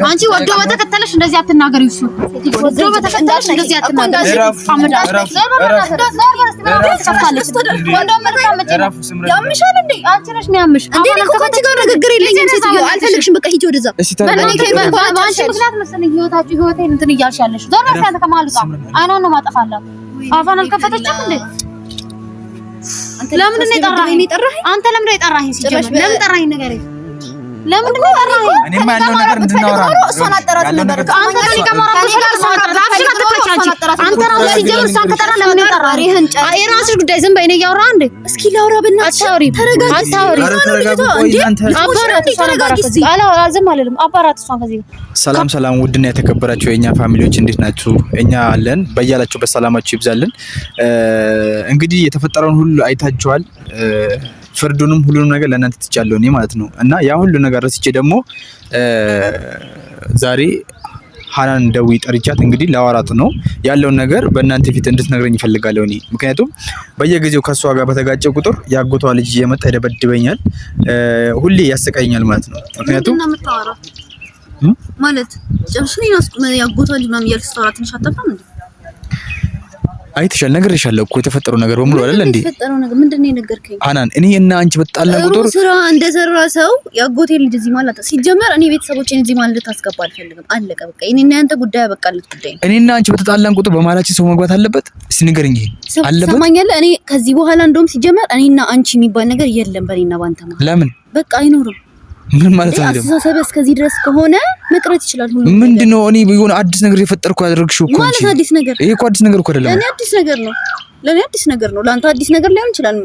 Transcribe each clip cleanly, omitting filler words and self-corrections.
አንቺ ወዶ በተከተለሽ እንደዚህ አትናገሪ። እሱ ወዶ በተከተለሽ እንደዚህ አትናገሪ። ያምሻል እንዴ? አንቺ ነሽ የሚያምሽ እንዴ? እኮ ካንቺ ጋር ንግግር የለኝም። ሴትዮ አልፈልግሽም። በቃ ሂጂ ወደዛ። አንቺ ምክንያት መሰለኝ ህይወቴን እንትን እያልሽ ያለሽ። ዞር ያለ ከማልቃ አይኗን ነው ማጠፋላት። አፋን አልከፈተችም እንዴ? ለምን ነው የጠራኸኝ? አንተ ለምን ነው የጠራኸኝ? ሲጀመር ለምን ጠራኸኝ? ንገረኝ። ለምን ነው የጠራኸኝ? እኔ ማለው ነገር እንድናወራ እሷን አጠራት ነበር። አንተ ከኔ ጋር ማውራት አንተ ራስህ ሲጀምር እሷን ከጠራ ለምን የጠራኸኝ? የራስሽ ጉዳይ። ዝም በይ። እኔ እያወራሁ እንዴ? እስኪ ላውራ በእናትሽ። ተረጋጊ። ሰላም ውድና የተከበራችሁ የኛ ፋሚሊዎች እንዴት ናችሁ? እኛ አለን። በያላችሁበት ሰላማችሁ ይብዛልን። እንግዲህ የተፈጠረውን ሁሉ አይታችኋል። ፍርዱንም ሁሉንም ነገር ለእናንተ ትቻለሁ እኔ ማለት ነው። እና ያ ሁሉ ነገር ረስቼ ደግሞ ዛሬ ሀናን ደውዬ ጠርቻት እንግዲህ ላወራት ነው ያለውን ነገር በእናንተ ፊት እንድትነግረኝ ይፈልጋለሁ እኔ። ምክንያቱም በየጊዜው ከሷ ጋር በተጋጨው ቁጥር ያጎቷ ልጅ እየመጣ ይደበድበኛል፣ ሁሌ ያሰቃየኛል ማለት ነው። ምክንያቱም ማለት ጨርሽኝ ነው ያጎቷ ልጅ ምናምን እያልሽ ስታወራ ትንሽ አታፍራም እንዴ? አይተሻል፣ ነግሬሻለሁ እኮ የተፈጠረው ነገር በሙሉ አይደል እንዴ? የተፈጠረው ነገር ምንድነው የነገርከኝ? ሀናን እኔ እና አንቺ በጣላን ቁጥር ስራ እንደሰራ ሰው ያጎቴ ልጅ እዚህ ማለት ሲጀመር እኔ ቤተሰቦቼን እዚህ ማለት ታስገባ አልፈልግም። አለቀ በቃ። እኔና አንተ ጉዳይ ያበቃለት ጉዳይ ነው። እኔና አንቺ በተጣላን ቁጥር በመሀላችን ሰው መግባት አለበት? እስቲ ንገረኝ። ይሄ አለበት? ሰማኛለህ? እኔ ከዚህ በኋላ እንደውም ሲጀመር እኔና አንቺ የሚባል ነገር የለም በእኔና ባንተ ማለት። ለምን? በቃ አይኖርም። ምን ማለት ነው? አስተሳሰብ እስከዚህ ድረስ ከሆነ መቅረት ይችላል ሁሉ። ምንድነው? እኔ የሆነ አዲስ ነገር የፈጠርኩ ያደረግሽው እኮ ማለት አዲስ ነገር። ይሄ እኮ አዲስ ነገር እኮ አይደለም። ለኔ አዲስ ነገር ነው። ለኔ አዲስ ነገር ነው። ላንተ አዲስ ነገር ሊሆን ይችላል።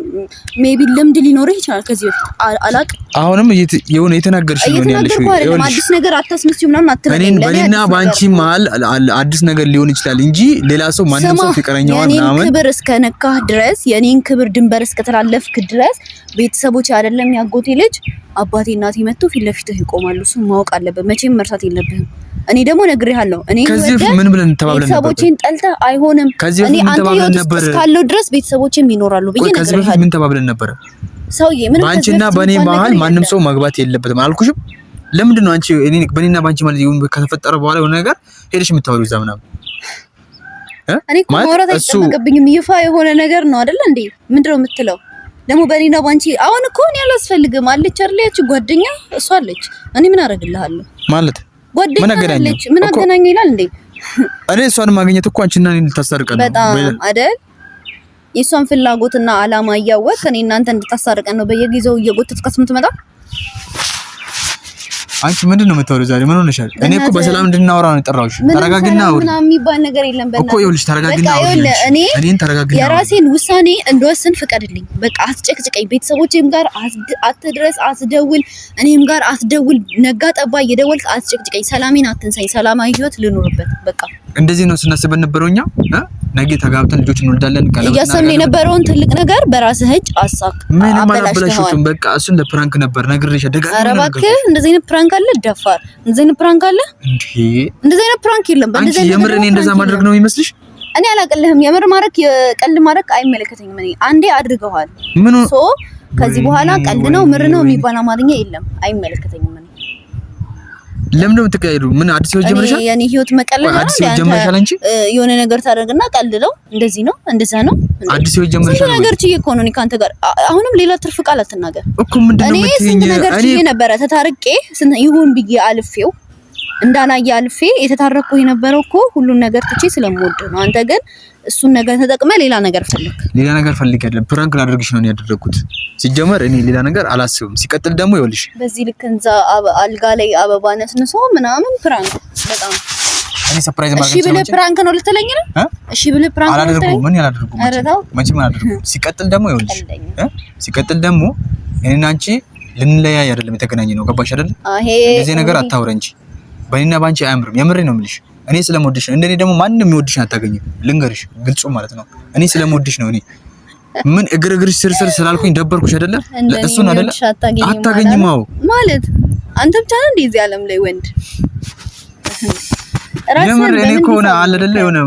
ሜቢ ልምድ ሊኖርህ ይችላል ከዚህ በፊት አላውቅም። አሁንም የሆነ የተናገርሽ ነው ያለሽ። አዲስ ነገር አታስመስዩ ምናምን አትነግረኝ። በእኔና ባንቺ መሀል አዲስ ነገር ሊሆን ይችላል እንጂ ሌላ ሰው ማንም ሰው ፍቅረኛው ምናምን የኔን ክብር እስከነካህ ድረስ የኔን ክብር ድንበር እስከተላለፍክ ድረስ ቤተሰቦች አይደለም ያጎቴ ልጅ አባቴ እናቴ መጥቶ ፊት ለፊትህ ይቆማሉ። እሱ ማወቅ አለበት። መቼም መርሳት የለብህም። እኔ ደግሞ ነግሬሃለሁ። እኔ ከዚህ ምን ብለን ተባብለን ነበር? ቤተሰቦቼን ጠልተህ አይሆንም። እኔ አንተ ህይወት ነበር እስካለው ድረስ ቤተሰቦቼም ይኖራሉ ብዬ ነግሬሃለሁ። ከዚህ በፊት ምን ተባብለን ነበር? ሰውዬ ምን ባንቺና በኔ መሀል ማንም ሰው መግባት የለበትም አልኩሽም? ለምንድን ነው አንቺ በኔና ባንቺ ማለት ይሁን ከተፈጠረ በኋላ የሆነ ነገር ሄደሽ የምታወሪው እዛ ምናምን? እኔ እኮ ማውራት አይጠበቅብኝም። ይፋ የሆነ ነገር ነው አይደል እንዴ? ምንድነው የምትለው? ደግሞ በኔና ባንቺ አሁን እኮ እኔ አላስፈልግም አለች አይደል? ያቺ ጓደኛ እሷ አለች። እኔ ምን አደርግልሃለሁ ማለት ጓደኛ አለች። ምን አገናኘ ይላል እንዴ? እኔ እሷን ማግኘት እኮ አንቺና እኔን ልታሳርቀን ነው በጣም አይደል? የእሷን ፍላጎትና አላማ እያወቅ እኔ እናንተ እንድታሳርቀን ነው በየጊዜው እየጎተትካት የምትመጣ። አንቺ ምንድን ነው የምታወሪው ዛሬ? ምን ሆነሻል? እኔ እኮ በሰላም እንድናወራ ነው የጠራሁሽ። ተረጋግና አውሪ ምናምን የሚባል ነገር የለም። በእናትህ እኮ ይኸውልሽ፣ ተረጋግና አውሪ። እኔን ተረጋግና የራሴን ውሳኔ እንድወስን ፍቀድልኝ። በቃ አስጨቅጭቀኝ። ቤተሰቦቼም ጋር አትድረስ፣ አትደውል፣ እኔም ጋር አትደውል። ነጋ ጠባ እየደወልክ አስጨቅጭቀኝ። ሰላሜን አትንሳኝ። ሰላማዊ ህይወት ልኖርበት። በቃ እንደዚህ ነው ስናስብ የነበረው እኛ ነገ ተጋብተን ልጆች እንወልዳለን። እያሰብን የነበረውን ትልቅ ነገር በራስህ እጅ አሳክ። ምን አበላሽተሽም? በቃ እሱ እንደ ፕራንክ ነበር ነግሬሽ ደጋግሜ። ኧረ እባክህ እንደዚህ አይነት ፕራንክ አለ? ደፋር እንደዚህ አይነት ፕራንክ አለ እንዴ? እንደዚህ አይነት ፕራንክ የለም። በእንደዚህ አይነት የምር እኔ እንደዛ ማድረግ ነው የሚመስልሽ? እኔ አላቅልህም። የምር ማድረግ የቀልድ ማድረግ አይመለከተኝም። እኔ አንዴ አድርገዋል። ሶ ከዚህ በኋላ ቀልድ ነው ምር ነው የሚባል አማርኛ የለም። አይመለከተኝም። ለምን ነው የምትቀያየሩ? ምን አዲስ ህይወት ጀምረሻል? የኔ ህይወት መቀለል ነው። አዲስ ህይወት ጀምረሻል እንጂ የሆነ ነገር ታደርግና ቀልድ ነው። እንደዚህ ነው እንደዛ ነው። አዲስ ህይወት ጀምረሻል። ስንት ነገር ችዬ እኮ ነው እኔ ካንተ ጋር። አሁንም ሌላ ትርፍ ቃል አትናገር እኮ። ምንድነው የምትይኝ? ስንት ነገር ችዬ ነበረ ተታርቄ ይሁን ብዬ አልፌው እንዳላየ አልፌ የተታረኩ የነበረው እኮ ሁሉን ነገር ትቼ ስለምወድ ነው። አንተ ግን እሱን ነገር ተጠቅመ ሌላ ነገር ፈልግ። ሌላ ነገር ፈልግ አይደለም፣ ፕራንክ ላደርግሽ ነው ያደረኩት። ሲጀመር እኔ ሌላ ነገር አላስብም። ሲቀጥል ደግሞ ይኸውልሽ በዚህ ልክ እንዛ አልጋ ላይ አበባ ነስንሶ ምናምን ፕራንክ በጣም እኔ ሰርፕራይዝ ማድረግ እሺ ብለህ ፕራንክ ነው ልትለኝ ነው? እሺ ብለህ ፕራንክ ነው አላደርጉም። ምን ያላደርጉም መቼም አላደርጉም። ሲቀጥል ደግሞ ይኸውልሽ ሲቀጥል ደግሞ እኔና አንቺ ልንለያይ አይደለም የተገናኘ ነው። ገባሽ አይደል? እንደዚህ ነገር አታውሪ እንጂ በእኔና ባንቺ አያምርም። የምሬ ነው የምልሽ። እኔ ስለምወድሽ ነው። እንደኔ ደግሞ ማንንም የሚወድሽ አታገኝም። ልንገርሽ ግልጹ ማለት ነው። እኔ ስለምወድሽ ነው። እኔ ምን እግርግርሽ ስርስር ስላልኩኝ ደበርኩሽ አይደለ? እሱን አይደለ? አታገኝም። አዎ ማለት አንተ ብቻ ነህ እንደዚህ ዓለም ላይ ወንድ የምር እኔ ከሆነ አለ አይደለ የሆነ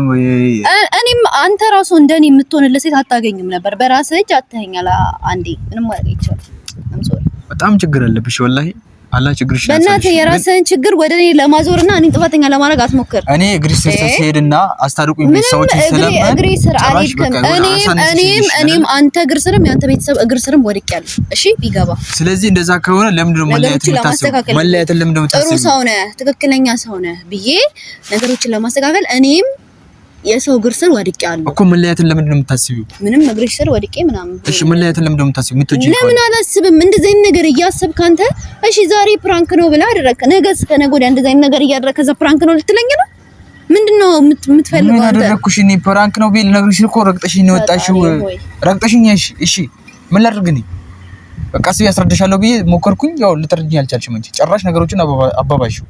እኔም አንተ ራሱ እንደኔ የምትሆንለት ሴት አታገኝም ነበር። በራስህ እጅ አትኸኛል። አንዴ ምንም ማድረግ ይቻላል። በጣም ችግር አለብሽ ወላሂ። አላ ችግርሽ ነው። በእናትህ የራስህን ችግር ወደ እኔ ለማዞርና እኔን ጥፋተኛ ለማድረግ አትሞክር። እኔ እግሪ ስር ሲሄድና አስታርቁኝ ቤተሰቦች ስለምን እግሪ ስር አልሄድክም። እኔም አንተ እግር ስርም ያንተ ቤተሰብ እግር ስርም ወድቄያለሁ። እሺ ቢገባ። ስለዚህ እንደዛ ከሆነ ለምንድን ነው መለያየትን የምታስበው? መለያየትን ለምንድን ነው የምታስበው? ጥሩ ሰው ነህ፣ ትክክለኛ ሰው ነህ ብዬ ነገሮችን ለማስተካከል እኔም የሰው እግር ስር ወድቄያለሁ እኮ። መለያየትን ለምንድን ነው የምታስቢው? ምንም እግርሽ ስር ወድቄ ምናምን። እሺ መለያየትን ለምንድን ነው የምታስቢው? የምትወጂው ለምን አላስብም? እንደዚህ አይነት ነገር እያሰብክ አንተ እሺ ዛሬ ፕራንክ ነው ብለህ አደረክ፣ ነገ ከነገ ወዲያ እንደዚህ አይነት ነገር እያደረክ ከዛ ፕራንክ ነው ልትለኝ ነው? ምንድነው የምትፈልገው አንተ? ምን አደረኩሽ? እኔ ፕራንክ ነው ቢል ነግርሽ እኮ ረግጠሽኝ ነው የወጣሽው። ረግጠሽኝ። እሺ ምን ላድርግ እኔ? በቃ እሱ ያስረዳሻለሁ ብዬ ሞከርኩኝ። ያው ልትረጂኝ አልቻልሽም እንጂ ጭራሽ ነገሮችን አባባሽው።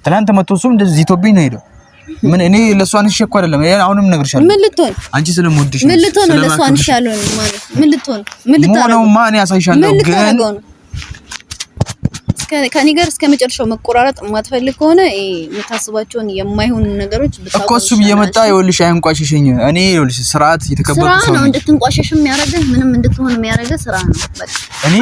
ትናንት መጥቶ እሱም እንደዚህ ይቶብኝ ነው ሄደው። ምን እኔ ለሷን እሺ እኮ አይደለም አሁንም ነግርሻለሁ። ምን ልትሆን አንቺ ስለምወድሽ ምን ልትሆን ለሷን እሺ ያለው ማለት ምን ልትሆን ምን ልታረገው ነው? ማን ያሳይሻለሁ ግን ከኔ ጋር እስከ መጨረሻው መቆራረጥ የማትፈልግ ከሆነ የምታስባቸውን የማይሆኑ ነገሮች ብታውቁ እኮ እሱ እየመጣ ይኸውልሽ አይንቋሽሽኝ። እኔ ይኸውልሽ ስርዓት የተከበረ ሰው ነው። እንድትንቋሽሽም የሚያደርግህ ምንም እንድትሆን የሚያደርግህ ስራ ነው። በቃ እኔ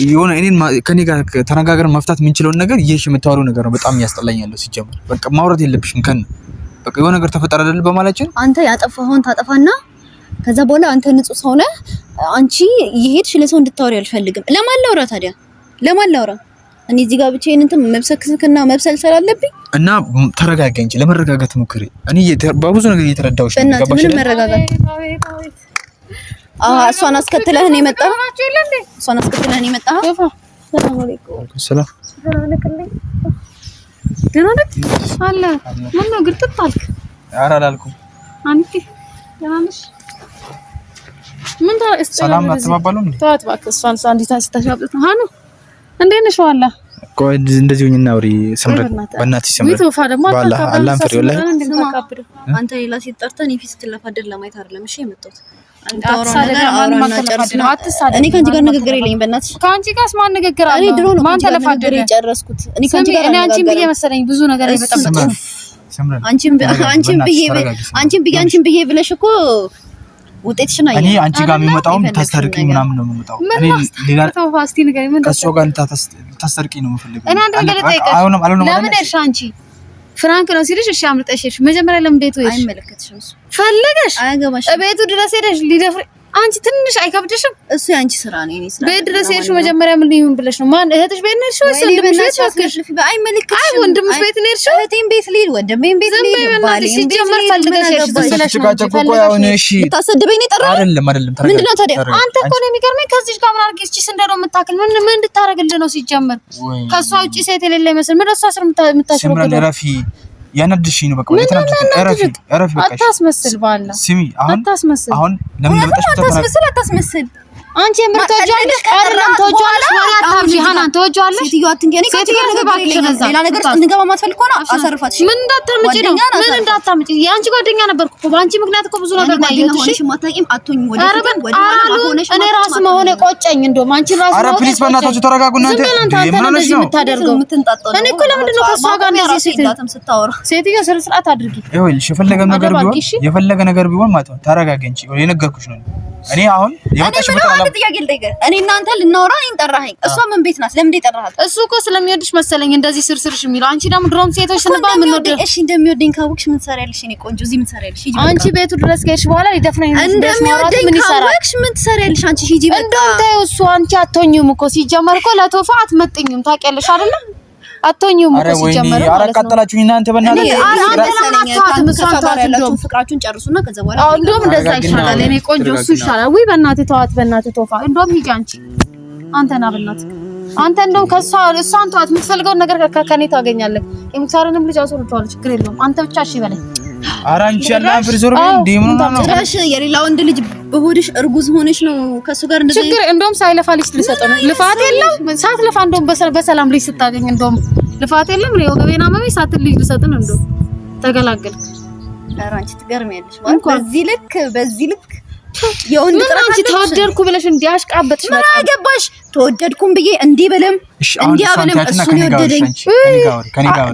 የሆነ እኔን ከኔ ጋር ተነጋግረን መፍታት የምንችለውን ነገር ይሄሽ የምታወሪው ነገር ነው በጣም ያስጠላኛል። ሲጀምር በቃ ማውራት የለብሽም ከነ በቃ የሆነ ነገር ተፈጠረ አይደል በማለችን አንተ ያጠፋኸውን ታጠፋና ከዛ በኋላ አንተ ንጹህ ሰው ነህ። አንቺ ይሄድሽ ለሰው እንድታወሪ አልፈልግም። ለማን ላውራ ታዲያ? ለማን ላውራ? እኔ እዚህ ጋር ብቻዬን እንትን መብሰክስክና መብሰል ስላለብኝ እና ተረጋጋ እንጂ ለመረጋጋት ሞክሪ። እኔ በብዙ ነገር እየተረዳሁሽ ነው። ገባሽ? ምን መረጋጋት? እሷን አስከትለህ ነው የመጣኸው? እሷን አስከትለህ ነው የመጣኸው? ሰላም አለይኩም። ሰላም ደህና ነህ? አለ ምን ነው ግርጥጥ አልክ? ኧረ አላልኩም። አንቺ ደህና ነሽ? ምን ሰላም አትባባሉም እንዴ? ተዋት እባክህ። እሷን አንዲት ስታሻብጥ ነው ሃኑ እንዴት ነሽ? ዋላ ቆይ እንደዚህ ሆኝና አውሪ። ሰምረት በእናትሽ ሰምረት ዋላ አላም ፍሬ ወላ አንተ ሌላ ሲጠርተን ፊት ስትለፋደድ ለማየት አይደለም እሺ የመጣሁት። አንተ እኔ ከአንቺ ጋር ንግግር የለኝም። በእናትሽ ከአንቺ ጋርስ ማን ንግግር አለ? እኔ ድሮ ነው ከአንቺ ጋር ንግግር የጨረስኩት። እኔ ከአንቺ ጋር አንቺን ብዬ መሰለኝ ብዙ ነገር ይበጣበጣ። አንቺን ብዬ ብለሽ እኮ ውጤትሽና እኔ አንቺ ጋር የሚመጣውም ታስተርቂኝ ምናምን ነው የሚመጣው። እኔ ሌላ ፋስቲ ነገር ምን ከሷ ጋር ታስተርቂኝ ነው የምፈልገው። እኔ አንተ ነገር ጠይቀሽ አሁንም ለምን እርሻ አንቺ ፍራንክ ነው ሲልሽ እሺ አምልጠሽ ሄድሽ። መጀመሪያ ለምን ቤቱ ሄድሽ? አይመለከትሽም። እሱ ፈለገሽ አያገባሽ። ቤቱ ድረስ ሄደሽ ሊደፍር አንቺ ትንሽ አይከብድሽም? እሱ ያንቺ ስራ ነው። እኔ ስራ ቤት ድረስ ሄድሽ መጀመሪያ ምን ይሁን ብለሽ ነው? ማን እህትሽ ቤት ነው እርሻው? ወንድምሽ ቤት ወክሽ አይመለከትሽም። አይ ወንድምሽ ቤት ነው እርሻው። እህቴን ቤት ልሂድ ወንድሜን ቤት ልሂድ ባልሽ ሲጀመር ፈልገሽ ስለሽ ነው። እሺ ታሰድበኝ ነው የጠራኸው? አይደለም ምንድነው ታዲያ? አንተ እኮ ነው የሚገርመኝ። ከዚህ ጋር ምን አድርገሽ እቺ እንደው የምታክል ምን እንድታረግልህ ነው ሲጀመር? ከሷ ውጪ ሴት የሌለ ይመስል ምን እሷ ስር የምታሽረው ረፊ ያነድሽኝ ነው። በቃ እረፊ በቃ አታስመስል። ባላ ስሚ አሁን ለምን መጣሽ? አታስመስል አንቺ የምትወጂዋለሽ አይደለም? ተወጂዋለሽ ወላ ታብጂ ሃናን ተወጂዋለሽ። ሴትዮ አትንገሪ። ሴትዮ ሌላ ነገር እንድንገባ ማትፈልግ ከሆነ አሳርፋት። ምን እንዳታምጪ ነው? ምን እንዳታምጪ? የአንቺ ጓደኛ ነበርኩ እኮ በአንቺ ምክንያት እኮ ብዙ ነገር ነው ያየሁት። እሺ ማታቂም አትሆኝ ወደ ሆነሽ እኔ ራስ መሆኔ ቆጨኝ። እንደውም አንቺ ራስ ኧረ ፕሊዝ በእናታችሁ ተረጋጉ እናንተ። ምን ሆነሽ ነው የምታደርገው? እኔ እኮ ለምንድን ነው ከሷ ጋር እንደዚህ ሴትዮ ስነ ስርዓት አድርጊ። ይኸውልሽ የፈለገ ነገር ቢሆን ማለት ነው ተረጋጊ እንጂ የነገርኩሽ ነው። እኔ አሁን የመጣሽበት ጥያቄ ልጠይቅህ። እኔ እናንተ ልናወራ እኔን ጠራኸኝ። እሷ ምን ቤት ናት? ለምን ጠራሃት? እሱ እኮ ስለሚወድሽ መሰለኝ እንደዚህ ስርስርሽ የሚለው። አንቺ ደግሞ ድሮም ሴቶች ስንባል ምን ወደ እሺ እንደሚወደኝ ካወቅሽ ምን ትሰሪያለሽ? እኔ ቆንጆ እዚህ ምን ትሰሪያለሽ? ሂጂ። አንቺ ቤቱ ድረስ ከሄድሽ በኋላ ሊደፍረኝ ነው። እንደሚወደኝ ካወቅሽ ምን ትሰሪያለሽ? አንቺ ሂጂ በቃ። እንደውም ተይው። እሱ አንቺ አትሆኚም እኮ ሲጀመር እኮ ለቶፋ አትመጥኝም። ታውቂያለሽ አይደል? አትሆኚም እኮ ሲጀመር ማለት ነው። ኧረ አቃጠላችሁኝ እናንተ በእናትህ። ፍቅራችሁን ጨርሱና ከዛ በኋላ እንደውም እንደዛ ይሻላል። እኔ ቆንጆ እሱ ይሻላል። ወይ በእናትህ ተዋት፣ በእናትህ ቶፋ። እንደውም ሂጂ አንቺ አንተና በእናትህ አንተ እንደውም እሷን ተዋት። የምትፈልገውን ነገር ከኔ ታገኛለህ። የሙክታርንም ልጅ አስወርቷል። ችግር የለውም። አንተ ብቻ እሺ በለኝ። ኧረ አንቺ ያላን ፍሪዞር ግን ዲም ነው ጭራሽ የሌላ ወንድ ልጅ በሆድሽ እርጉዝ ሆነሽ ነው ከሱ ጋር እንደዚህ ችግር። እንደውም ሳይለፋ ልጅ ልሰጠው ነው። ልፋት የለም ሳትለፋ እንደውም በሰላም ልጅ ስታገኝ እንደውም ልፋት የለም። ነው ገበና ማሚ ሳትል ልጅ ልሰጥ ነው እንደውም ተገላገልክ። ኧረ አንቺ ትገርሚያለሽ ማለት በዚህ ልክ የወንድ ጥራት አንቺ ተወደድኩ ብለሽ እንዲያሽቃበጥሽ ነው። አገባሽ ተወደድኩም ብዬ እንዲህ በለም እንዲያ በለም እሱ ነው የወደደኝ። ከኔ ጋር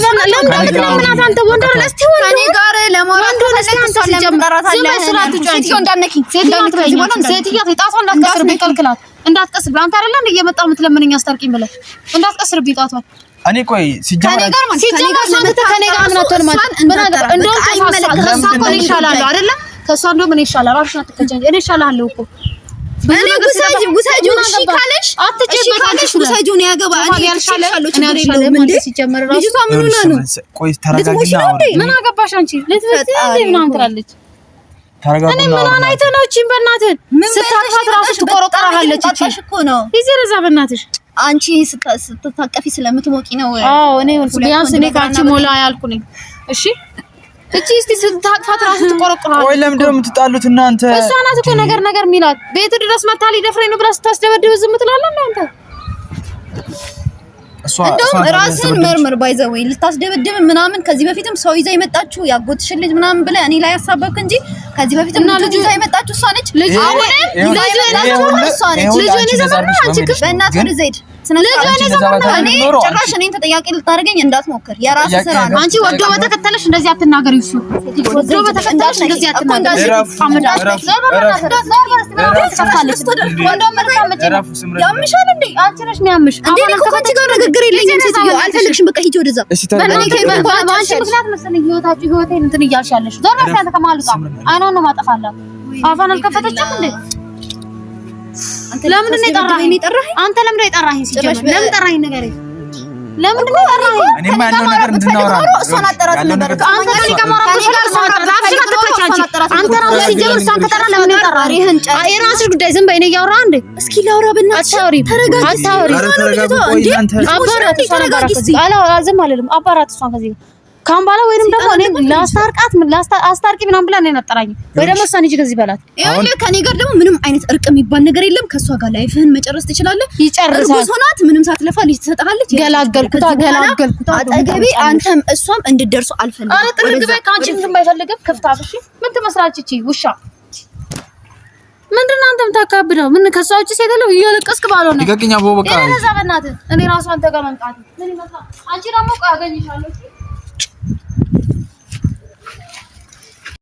ለምን አንተ ወንድ አይደል? እስቲ ከኔ ጋር ለማውራት ሴትዮ እንዳነኪኝ ሴትዮ ጣቷን እንዳትከስር ከልክላት። እንዳትቀስብ አንተ አይደለ እንደ እየመጣው የምትለምነኝ አስታርቂኝ ብለህ እንዳትቀስርብኝ ጣቷን እኔ ቆይ ሲጀመር ከኔ ጋር ምን አትሆንም ማለት እንደው ከሷ እኮ ይሻላል አይደለ ከሷ እንደው ምን ይሻላል አፍሽን አትከጀኝ እኔ ይሻላለሁ እኮ እኔ ውሰጂው እሺ ካለሽ አትጨበጣለሽ ውሰጂው ነው ያገባ እኔ ያልሻለሁ እኔ አይደለም እንዴ ሲጀመር ራሱ ልጅቷ ምን ሆነ ነው ቆይ ተረጋግና ምን አገባሽ አንቺ ልትፈጽም ምን አንትላለች እኔ ምን አናይተ ነው እቺን በእናትህ ስታፋት ራሱ ትቆረቆራለች እቺ እኮ ነው ይዘረዛ በእናትሽ አንቺ ስትታቀፊ ስለምትሞቂ ነው አዎ እኔ ቢያንስ እኔ ካንቺ ሞላ ያልኩ ነኝ እሺ እቺ እስቲ ስታፋት ራሱ ትቆረቆራለች ወይ ለምንድን ነው የምትጣሉት እናንተ እሷ ናት እኮ ነገር ሚላት ቤቱ ድረስ መታ ሊደፍረኝ ነው ብላ ስታስደበድብ ዝም ትላለህ እናንተ እንደውም ራስን መርመር ባይዘው ልታስደበድብ ምናምን ከዚህ በፊትም ሰው ይዛ የመጣችሁ ያጎትሽን ልጅ ምናምን ብለ እኔ ላይ ያሳበብክ እንጂ ከዚህ በፊትም ልጅ ይዛ የመጣችሁ እሷ ነች ልጅ አሁንም ልጅ እኔ ዘመን አንቺ ክፍ በእናት ወደ ዘይድ ጭራሽ እኔን ተጠያቂ ልታደርገኝ እንዳትሞክር የራስ ስራ ነው አንቺ ወዶ በተከተለሽ እንደዚህ አትናገሪ እሱ ወዶ በተከተለሽ እንደዚህ አትናገሪ ያምሻል እንዴ አንቺ ነሽ የሚያምሽ እንዴ እኮ ከአንቺ ጋር ንግግር የለኝም ሴትዮ አልፈልግሽም በቃ ሂጂ ወደዛ በአንቺ ምክንያት መሰለኝ ህይወቴን እንትን እያልሽ ያለሽ ዞር በይ አንተ ከማልጣ አይኗን ነው ማጠፋላት አፋን አልከፈተችም እንዴ ለምን ነው የጠራኸኝ? አንተ ለምን ነው የጠራኸኝ? ሲጀመር ለምን ጠራኸኝ? ነገር ለምን ነው የጠራኸኝ? እኔማ ያለው ነገር እንድናወራ እሷን አጠራት ነበር። አንተ ከኔ ጋር ማውራት አንተ ራስህ ሲጀመር እሷን ከጠራ ለምን ነው የጠራኸኝ? የራስሽ ጉዳይ ዝም በይ። እኔ እያወራሁ እንዴ? እስኪ ላውራ በእናትሽ። ተረጋጊ። አባራት እሷን አባራት ዝም አልልም። አባራት እሷን ከዚህ ካም ባላ ወይንም ደግሞ እኔ አስታርቂ ምናምን ብላ እኔን አጠራኝ ወይ ደግሞ እሷን ሂጂ ከዚህ በላት። ይኸውልህ ከኔ ጋር ደግሞ ምንም አይነት እርቅ የሚባል ነገር የለም። ከሷ ጋር ላይፍህን መጨረስ ትችላለህ። ይጨርሳል። ሆናት ምንም ሳትለፋ ልጅ ትሰጣለች። ገላገልኩታ አጠገቤ አንተም እሷም እንድትደርሱ አልፈልግም። አረ ጥርግ በይ ካንቺ ምንም አይፈልግም። ክፍታፍ እሺ ምን ትመስላለች እቺ ውሻ? ምንድነው አንተ የምታካብደው? ምን ከሷ ውጪ ሴት የለም? እየለቀስክ ባልሆነ ይገቅኛ ቦ በቃ እኔ ለዛ በእናትህ እኔ ራሱ አንተ ጋር መምጣት ምን ይመስላል? አንቺ ደግሞ ቆይ አገኝሻለሁ።